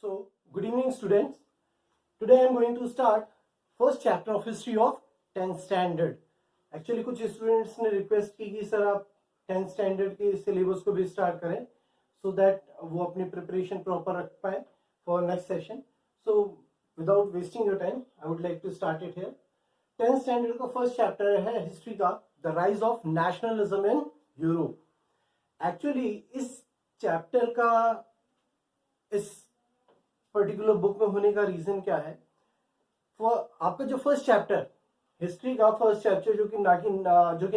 So, good evening students. Today I am going to start first chapter of history of 10th standard. Actually कुछ students ने request की कि sir आप 10th standard के syllabus को भी स्टार्ट करें so that वो अपनी प्रिपरेशन प्रॉपर रख पाए for next session. So without wasting your time, I would like to start it here. 10th standard का फर्स्ट चैप्टर है हिस्ट्री का, the rise of nationalism in Europe. Actually इस chapter का इस पर्टिकुलर बुक में होने का रीजन क्या है? आपका जो फर्स्ट चैप्टर हिस्ट्री का फर्स्ट चैप्टर जो कि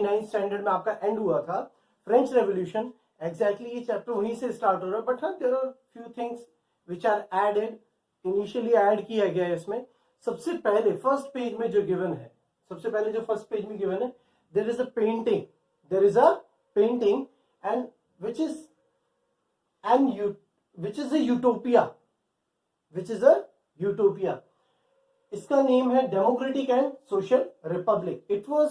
9th स्टैंडर्ड में आपका एंड हुआ था, फ्रेंच रेवोल्यूशन, एग्जैक्टली ये चैप्टर वहीं से स्टार्ट हो रहा है. बट हाँ, there are few things which are added, initially add किया गया है इसमें. सबसे पहले फर्स्ट पेज में जो गिवन है, सबसे पहले जो फर्स्ट पेज में गिवन है, there is a painting and which is a utopia. इसका नेम है democratic and social republic. It was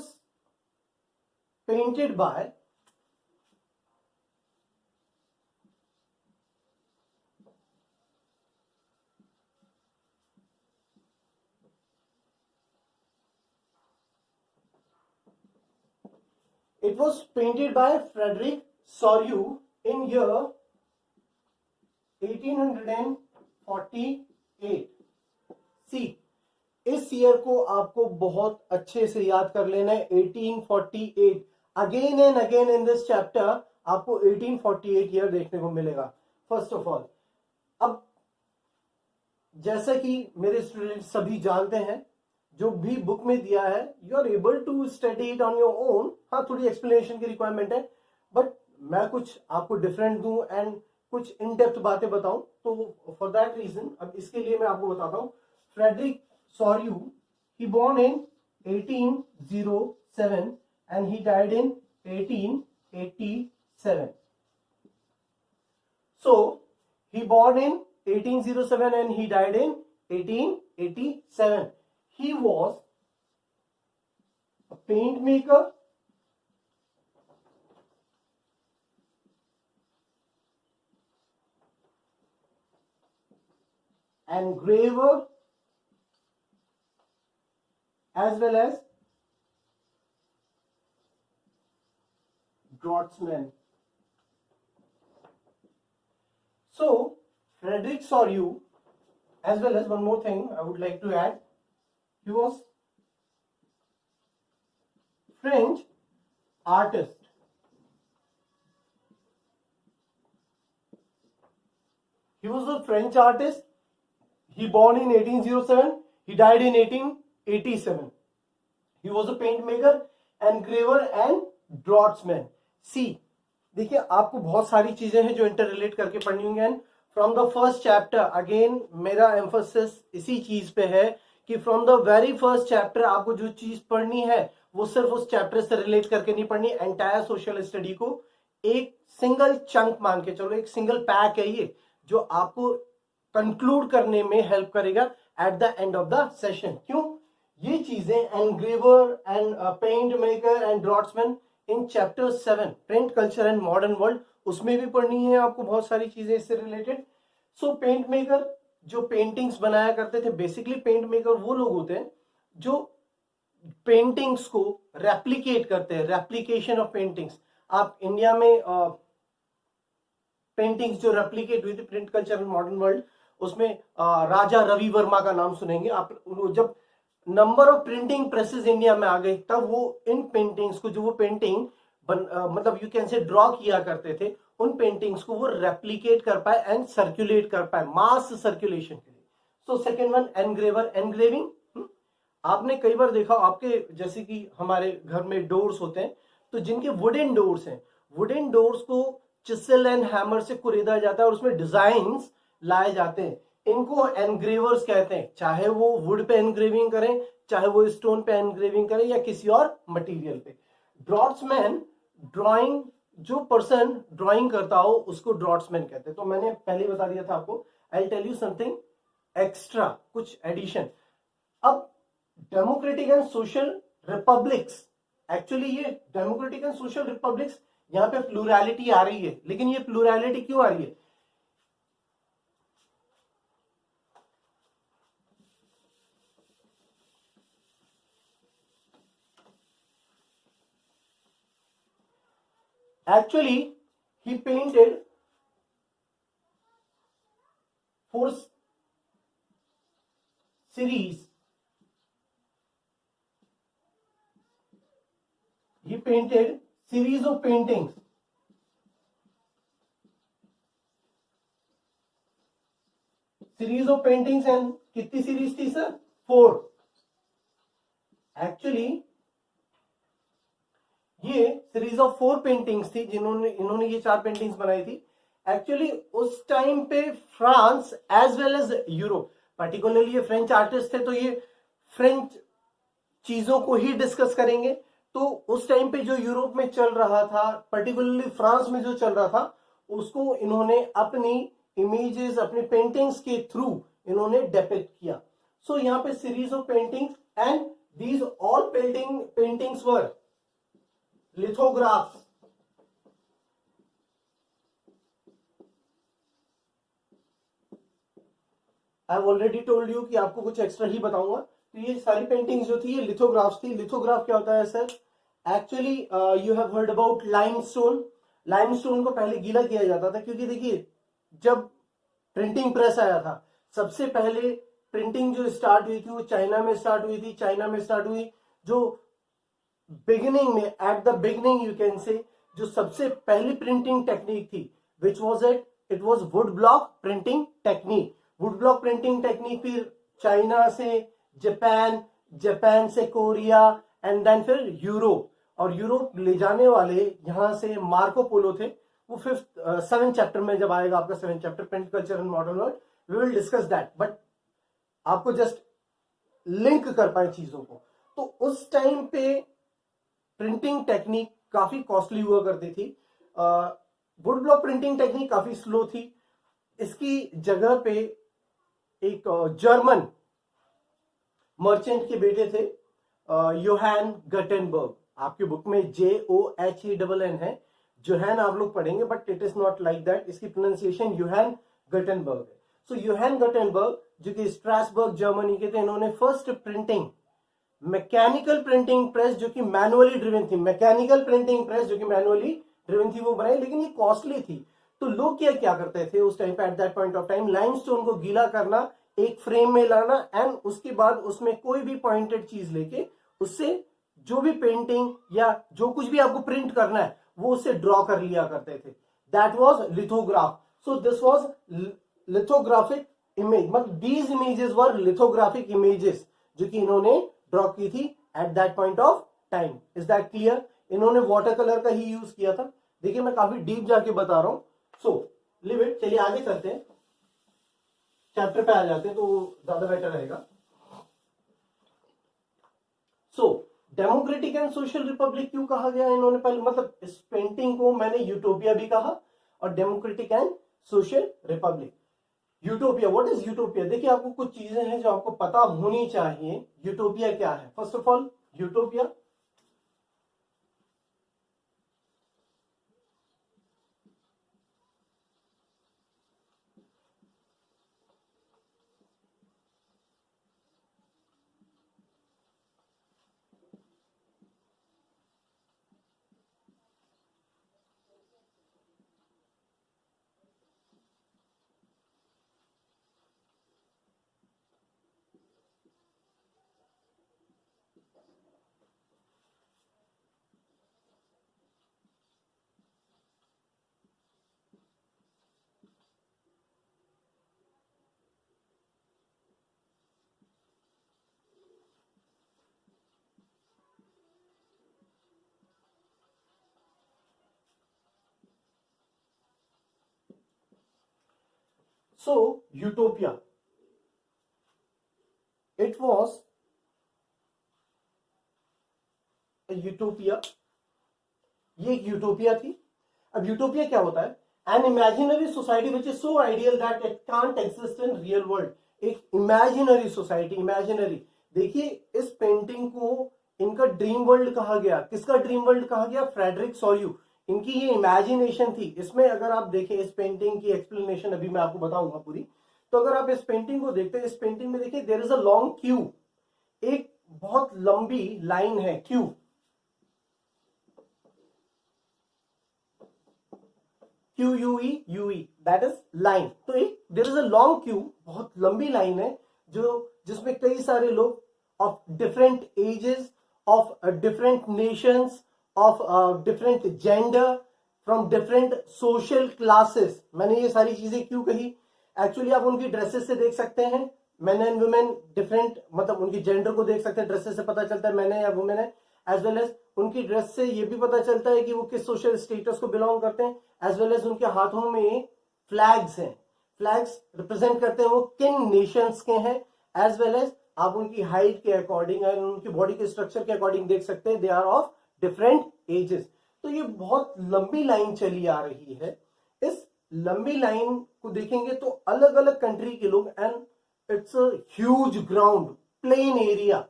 painted by Frederic Sorrieu in year 1848. See, इस ईयर को आपको बहुत अच्छे से याद कर लेना है. 1848 again and again in this chapter आपको 1848 ईयर देखने को मिलेगा. फर्स्ट ऑफ ऑल, अब जैसा कि मेरे स्टूडेंट सभी जानते हैं, जो भी बुक में दिया है you are able to study it on your own. हाँ, थोड़ी एक्सप्लेनेशन की रिक्वायरमेंट है, बट मैं कुछ आपको डिफरेंट दूं एंड कुछ इन डेप्थ बातें बताऊं. तो फॉर दैट रीजन अब इसके लिए मैं आपको बताता हूं. Frederic Sorrieu, he born in 1807 and he died in 1887. So he born in 1807 and he died in 1887. He was a paint maker, engraver, as well as draughtsman. So Frederick Soryu, as well as one more thing I would like to add, he was French artist. He was a French artist. He born in 1807. He died in 1887. He was a paint maker, engraver and draughtsman. See, देखिए आपको बहुत सारी चीजें हैं जो inter relate करके पढ़नी होंगी. And from the first chapter again मेरा एम्फोसिस इसी चीज पे है कि from the very first chapter आपको जो चीज पढ़नी है वो सिर्फ उस चैप्टर से रिलेट करके नहीं पढ़नी. एंटायर सोशल स्टडी को एक सिंगल चंक मान के चलो, एक सिंगल पैक है ये, जो आपको कंक्लूड करने में हेल्प करेगा at the end of the session. क्यों? ये चीजें engraver and paint maker and draughtsman in chapter 7 print culture and modern world, उसमें भी पढ़नी है आपको बहुत सारी चीजें इससे रिलेटेड. सो पेंट मेकर जो पेंटिंग्स बनाया करते थे, बेसिकली पेंट मेकर वो लोग होते हैं जो पेंटिंग्स को रेप्लिकेट करते हैं. Replication of paintings. आप इंडिया में पेंटिंग्स जो रेप्लिकेट हुई थी print culture and modern world, उसमें राजा रवि वर्मा का नाम सुनेंगे आप. जब number of printing presses India में आ गए, तब वो इन पेंटिंग्स को, जो वो पेंटिंग मतलब यू कैन से ड्रॉ किया करते थे, उन पेंटिंग्स को वो रेप्लिकेट कर पाए एंड सर्कुलेट कर पाए मास सर्कुलेशन के लिए. So second one, engraver, engraving. आपने कई बार देखा, आपके जैसे कि हमारे घर में डोर्स होते हैं, तो जिनके वुडन डोर्स हैं, वुडन डोर्स को चिसल एंड हैमर से कुरेदा जाता है और उसमें डिजाइन्स लाए जाते हैं. इनको एनग्रेवर्स कहते हैं. चाहे वो वुड पे एनग्रेविंग करें, चाहे वो स्टोन पे एनग्रेविंग करें या किसी और मटेरियल पे. ड्रॉट्समैन, ड्राइंग, जो पर्सन ड्राइंग करता हो उसको ड्रॉट्समैन कहते हैं. तो मैंने पहले बता दिया था आपको. I tell you something extra, कुछ एडिशन. अब democratic and social republics, actually ये डेमोक्रेटिक एंड सोशल रिपब्लिक्स, यहां पे प्लूरैलिटी आ रही है, लेकिन ये प्लूरैलिटी क्यों आ रही है? Actually, he painted 4 series. He painted series of paintings. Series of paintings and कितनी सीरीज थी सर? 4. एक्चुअली ये सीरीज ऑफ 4 पेंटिंग्स थी जिन्होंने इन्होंने ये 4 पेंटिंग्स बनाई थी. एक्चुअली उस टाइम पे France as well as Europe, particularly ये फ्रेंच आर्टिस्ट थे तो ये फ्रेंच चीजों को ही डिस्कस करेंगे. तो उस टाइम पे जो यूरोप में चल रहा था, पर्टिकुलरली फ्रांस में जो चल रहा था, उसको इन्होंने अपनी इमेजेस, अपनी पेंटिंग्स के थ्रू इन्होंने डेपिक्ट किया. सो यहाँ पे series of paintings and these all paintings were lithographs. I have already told you कि आपको कुछ एक्स्ट्रा ही बताऊंगा. तो ये सारी पेंटिंग्स जो थी ये लिथोग्राफ्स थी. लिथोग्राफ क्या होता है sir? Actually you have heard about limestone. Limestone को पहले गीला किया जाता था क्योंकि देखिए जब प्रिंटिंग प्रेस आया था, सबसे पहले प्रिंटिंग जो स्टार्ट हुई थी वो चाइना में स्टार्ट हुई थी. चाइना में स्टार्ट हुई. जो बिगिनिंग में, at the beginning you can से, जो सबसे पहली प्रिंटिंग टेक्निक थी which was it was would block printing technique. Would block printing technique फिर चाइना से जापान, जापान से कोरिया एंड देन फिर यूरोप. और यूरोप ले जाने वाले यहां से मार्को पोलो थे. वो 7th चैप्टर में जब आएगा आपका 7th chapter print culture and modern world, we will discuss that. But आपको जस्ट लिंक कर पाए चीजों को. तो उस टाइम पे प्रिंटिंग टेक्निक काफी कॉस्टली हुआ करती थी. वुड ब्लॉक प्रिंटिंग टेक्निक काफी स्लो थी. इसकी जगह पे एक जर्मन मर्चेंट के बेटे थे, योहान गटेनबर्ग. आपकी बुक में JOHANN है. जोहान आप लोग पढ़ेंगे but it is not like that. इसकी प्रोनाउंसिएशन योहान गटेनबर्ग है. सो योहान गटेनबर्ग जो कि स्ट्रासबर्ग जर्मनी के थे, इन्होंने first printing mechanical printing press जो कि मैनुअली ड्रिवन थी, मैकेनिकल प्रिंटिंग प्रेस जो कि मैनुअली ड्रिवन थी वो बनाई. लेकिन ये कॉस्टली थी. तो लोग क्या क्या करते थे उस टाइम पे, eight that point of time, limestone को गीला करना, एक फ्रेम में लाना एंड उसके बाद उसमें कोई भी पॉइंटेड चीज लेके उससे जो भी पेंटिंग या जो कुछ भी आपको प्रिंट करना है वो उससे ड्रॉ कर लिया करते थे. That was lithograph. So this was lithographic image. मतलब these images were lithographic images जो कि इन्होंने ड्रॉ की थी at that point of time. Is that clear? इन्होंने वाटर कलर का ही यूज किया था. देखिए मैं काफी डीप जाके बता रहा हूं. So live it. चलिए आगे चलते हैं, चैप्टर पे आ जाते हैं तो ज्यादा बेटर रहेगा. सो डेमोक्रेटिक एंड सोशल रिपब्लिक क्यों कहा गया इन्होंने पहले? मतलब इस पेंटिंग को मैंने यूटोपिया भी कहा और democratic and social Republic. Utopia, what is utopia? देखिए आपको कुछ चीजें हैं जो आपको पता होनी चाहिए. यूटोपिया क्या है? First of all utopia So, utopia. It was a utopia. ये एक यूटोपिया थी. अब यूटोपिया क्या होता है? An imaginary society which is so ideal that it can't exist in real world. एक इमेजिनरी सोसाइटी, इमेजिनरी. देखिए इस पेंटिंग को इनका ड्रीम वर्ल्ड कहा गया. किसका ड्रीम वर्ल्ड कहा गया? फ्रेडरिक सॉल्यू. इनकी ये इमेजिनेशन थी. इसमें अगर आप देखें इस पेंटिंग की एक्सप्लेनेशन अभी मैं आपको बताऊंगा पूरी. तो अगर आप इस पेंटिंग को देखते हैं, इस पेंटिंग में देखिए there is a long queue. एक बहुत लंबी लाइन है, queue. QUE that is line. तो एक there is a long queue, बहुत लंबी लाइन है जिसमें कई सारे लोग of different ages, of different nations, of different gender, from different social classes. मैंने ये सारी चीजें क्यों कही? एक्चुअली आप उनकी ड्रेसेस से देख सकते हैं, मेन एंड वुमेन डिफरेंट, मतलब उनकी जेंडर को देख सकते हैं, ड्रेसेस से पता चलता है मैन है या वुमेन है। एज वेल एज उनकी ड्रेस से ये भी पता चलता है कि वो किस सोशल स्टेटस को बिलोंग करते हैं। एज वेल एज उनके हाथों में फ्लैग्स हैं, फ्लैग्स रिप्रेजेंट करते हैं वो किन नेशंस के हैं। एज वेल एज आप उनकी हाइट के अकॉर्डिंग और उनकी बॉडी के स्ट्रक्चर के अकॉर्डिंग देख सकते हैं they are of different ages. तो ये बहुत लंबी लाइन चली आ रही है। इस लंबी लाइन को देखेंगे तो अलग अलग कंट्री के लोग, and it's a huge ground, plain area,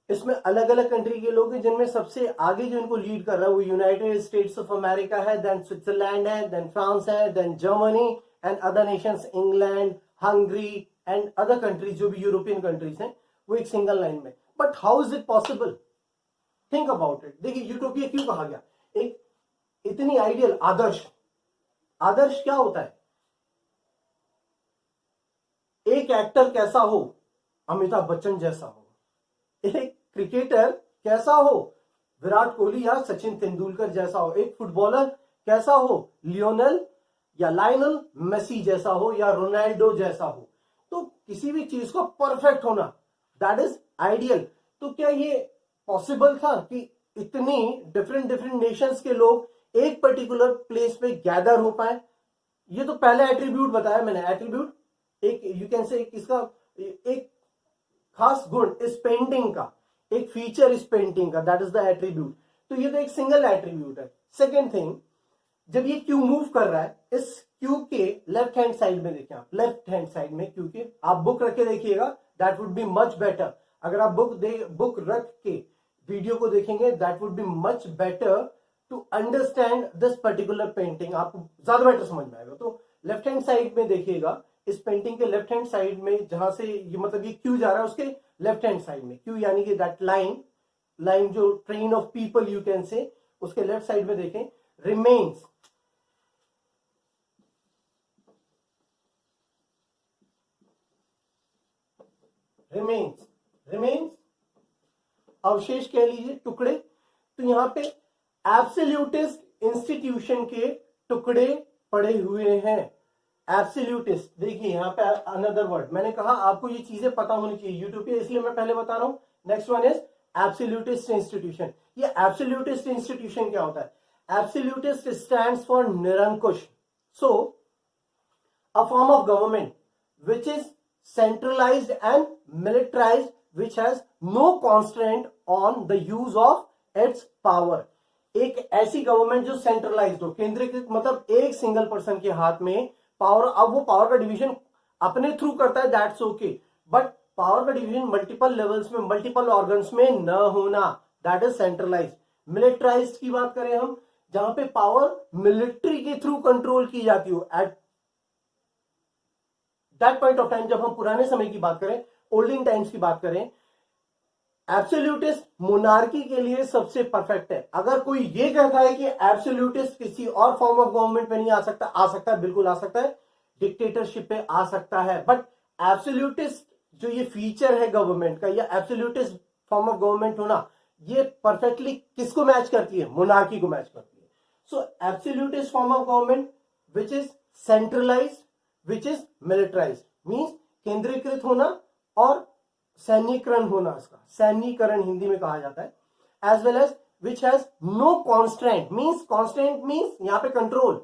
इसमें अलग अलग कंट्री के लोग हैं जिनमें सबसे आगे जो इनको लीड कर रहा है वो यूनाइटेड स्टेट्स ऑफ अमेरिका है, देन स्विट्जरलैंड है, देन फ्रांस है, then Germany and other nations, England, Hungary and other countries जो भी यूरोपियन कंट्रीज हैं, वो एक सिंगल लाइन में। But how is it possible? Think about it. देखिए यूटोपिया क्यों कहा गया? एक इतनी आइडियल आदर्श, आदर्श क्या होता है? एक एक्टर कैसा हो? अमिताभ बच्चन जैसा हो। एक क्रिकेटर कैसा हो? विराट कोहली या सचिन तेंदुलकर जैसा हो। एक फुटबॉलर कैसा हो? लियोनेल या लायनल मेसी जैसा हो या रोनाल्डो जैसा हो। तो किसी भी चीज को परफेक्ट होना, दैट इज आइडियल। तो क्या ये पॉसिबल था कि इतनी डिफरेंट डिफरेंट नेशंस के लोग एक पर्टिकुलर प्लेस पे गैदर हो पाए? ये तो पहले एट्रीब्यूट बताया मैंने। एट्रीब्यूट एक यू कैन से इसका एक खास गुण इस पेंटिंग का, एक फीचर इस पेंटिंग का, दैट इज द एट्रीब्यूट। तो ये तो एक सिंगल एट्रीब्यूट है। सेकेंड थिंग, जब ये क्यू मूव कर रहा है, इस क्यू के लेफ्ट हैंड साइड में देखिए आप, लेफ्ट हैंड साइड में क्यू के आप बुक रख के देखिएगा, that would be much better. अगर आप बुक रख के वीडियो को देखेंगे, that would be much better to understand this particular painting, आपको ज्यादा बेटर समझ में आएगा। तो लेफ्ट हैंड साइड में देखिएगा, इस पेंटिंग के लेफ्ट हैंड साइड में जहां से ये मतलब ये क्यू जा रहा है, उसके लेफ्ट हैंड साइड में क्यू यानी कि दैट लाइन जो train of people you can से, उसके लेफ्ट साइड में देखें, रिमेन्स, रिमेन्स अवशेष कह लीजिए, टुकड़े। तो यहां पे एब्सोल्यूटिस्ट इंस्टीट्यूशन के टुकड़े पड़े हुए हैं। एब्सोल्यूटिस्ट, देखिए यहां पे अनदर वर्ड, मैंने कहा आपको ये चीजें पता होनी चाहिए। यूटोपिया इसलिए मैं पहले बता रहा हूं। Next one is absolutist institution. ये एब्सोल्यूटिस्ट इंस्टीट्यूशन क्या होता है? एब्सोल्यूटिस्ट स्टैंड्स फॉर निरंकुश। So a form of government which is centralized and militarized, which has no constraint on the use of its power। एक ऐसी गवर्नमेंट जो centralised हो, केंद्रीकृत, मतलब एक सिंगल पर्सन के हाथ में पावर। अब वो पावर का डिवीजन अपने थ्रू करता है, दैट्स ओके, बट पावर का डिवीजन मल्टीपल लेवल्स में, मल्टीपल ऑर्गन्स में न होना, दैट इज सेंट्रलाइज्ड। मिलिट्राइज्ड की बात करें हम, जहां पे पावर मिलिट्री के थ्रू कंट्रोल की जाती हो। Eight that point of time, जब हम पुराने समय की बात करें, ओल्डन टाइम्स की बात करें, एब्सोल्यूटिस्ट मोनार्की के लिए सबसे परफेक्ट है। अगर कोई ये कहता है कि एब्सोल्यूटिस्ट किसी और फॉर्म ऑफ गवर्नमेंट पे नहीं आ सकता है, बिल्कुल आ सकता है, डिक्टेटरशिप पे आ सकता है। बट एब्सोल्यूटिस्ट जो ये फीचर है गवर्नमेंट का, या एब्सोल्यूटिस्ट फॉर्म ऑफ गवर्नमेंट होना, ये परफेक्टली किसको मैच करती है? मोनार्की को मैच करती है। So absolutist form of government which is centralised, which is militarised, means केंद्रीकृत होना और सैन्यकरण होना, इसका सैन्यकरण हिंदी में कहा जाता है। As well as which has no constant, means constant means यहां पे control,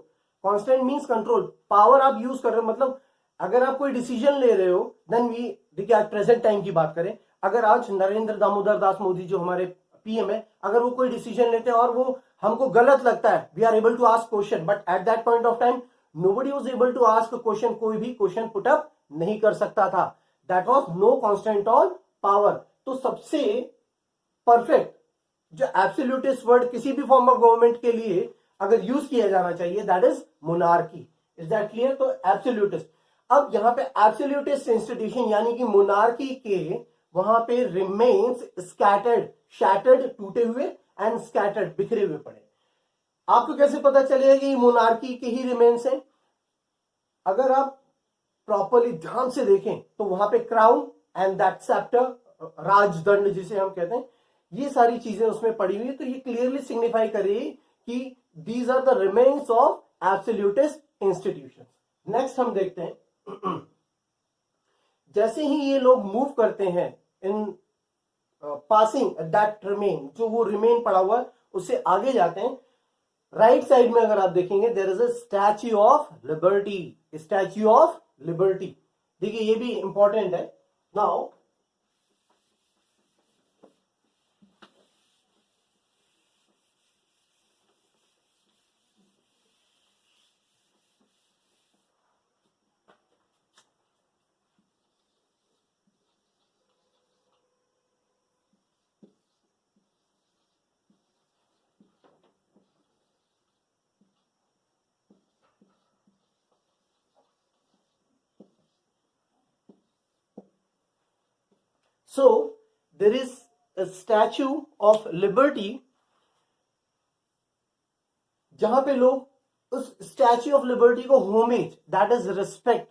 constant means control, power आप यूज कर रहे हो। मतलब अगर आप कोई डिसीजन ले रहे हो, देन वी, देखिए आज प्रेजेंट टाइम की बात करें, अगर आज नरेंद्र दामोदर दास मोदी जो हमारे पीएम है, अगर वो कोई डिसीजन लेते हैं और वो हमको गलत लगता है, we are able to ask question, but at that point of time nobody was able to ask a question, कोई भी क्वेश्चन पुट अप नहीं कर सकता था। That was no constant on power. तो सबसे परफेक्ट जो एब्सोल्यूटिस्ट वर्ड किसी भी फॉर्म ऑफ गवर्नमेंट के लिए अगर यूज किया जाना चाहिए, that is monarchy. Is that clear? तो एब्सोल्यूटिस्ट। अब यहां पे एब्सोल्यूटिस्ट इंस्टीट्यूशन यानी कि मोनार्की के वहां पे रिमेन्स स्कैटर्ड, शैटर्ड, टूटे हुए, एंड स्कैटर्ड, बिखरे हुए पड़े। आपको कैसे पता चलेगा कि मोनार्की के ही रिमेन्स हैं? अगर आप प्रॉपरली ध्यान से देखें तो वहां पे क्राउन एंड दैट सेप्टर, राजदंड जिसे हम कहते हैं, ये सारी चीजें उसमें पड़ी हुई है। तो ये क्लियरली सिग्निफाई कर रही है कि these are the remains of absolutist institution. Next हम देखते हैं जैसे ही ये लोग मूव करते हैं इन पासिंग दैट रिमेन, जो वो रिमेन पड़ा हुआ है उससे आगे जाते हैं, राइट साइड में अगर आप देखेंगे there is a Statue of Liberty, Statue of Liberty. देखिए ये भी इंपॉर्टेंट है। Now so there is a statue of liberty, जहां पे लोग उस स्टैच्यू ऑफ लिबर्टी को होमेज, दैट इज रिस्पेक्ट,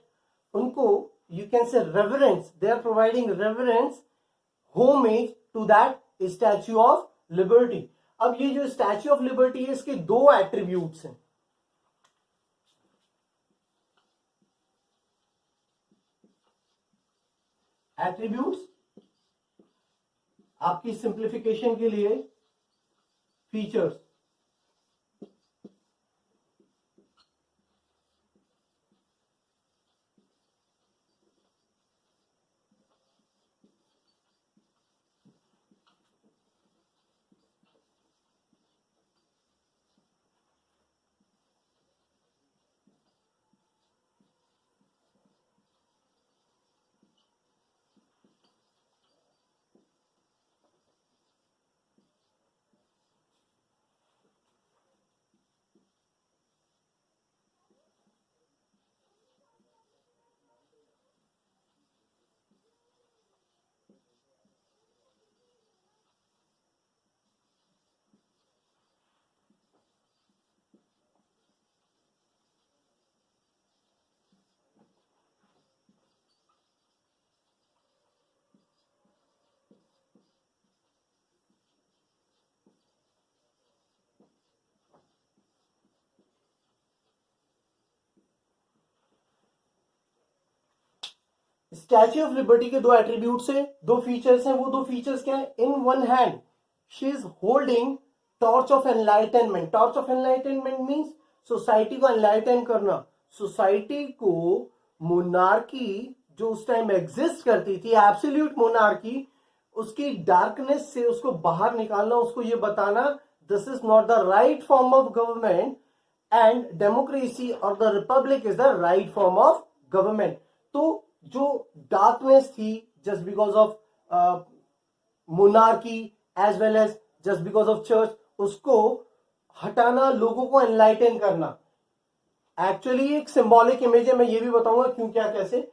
उनको you can say reverence, they are providing reverence, homage to that Statue of Liberty. अब ये जो स्टैच्यू ऑफ लिबर्टी है इसके दो एट्रीब्यूट्स हैं। एट्रीब्यूट्स आपकी सिंप्लीफिकेशन के लिए फीचर्स। स्टैच्यू ऑफ लिबर्टी के दो एट्रीब्यूट्स हैं, दो फीचर्स हैं। वो दो फीचर्स क्या है? In one hand she is holding torch of enlightenment. Torch of enlightenment means society को एनलाइटन करना, सोसाइटी को मोनार्की जो उस टाइम एग्जिस्ट करती थी, एब्सोल्यूट मोनार्की, उसकी डार्कनेस से उसको बाहर निकालना, उसको ये बताना this is not the right form of government and democracy और the republic is the right form of government. तो जो डार्कनेस थी just because of monarchy as well as just because of church, उसको हटाना, लोगों को एनलाइटन करना, actually एक सिंबॉलिक इमेज है। मैं ये भी बताऊंगा क्यों क्या कैसे।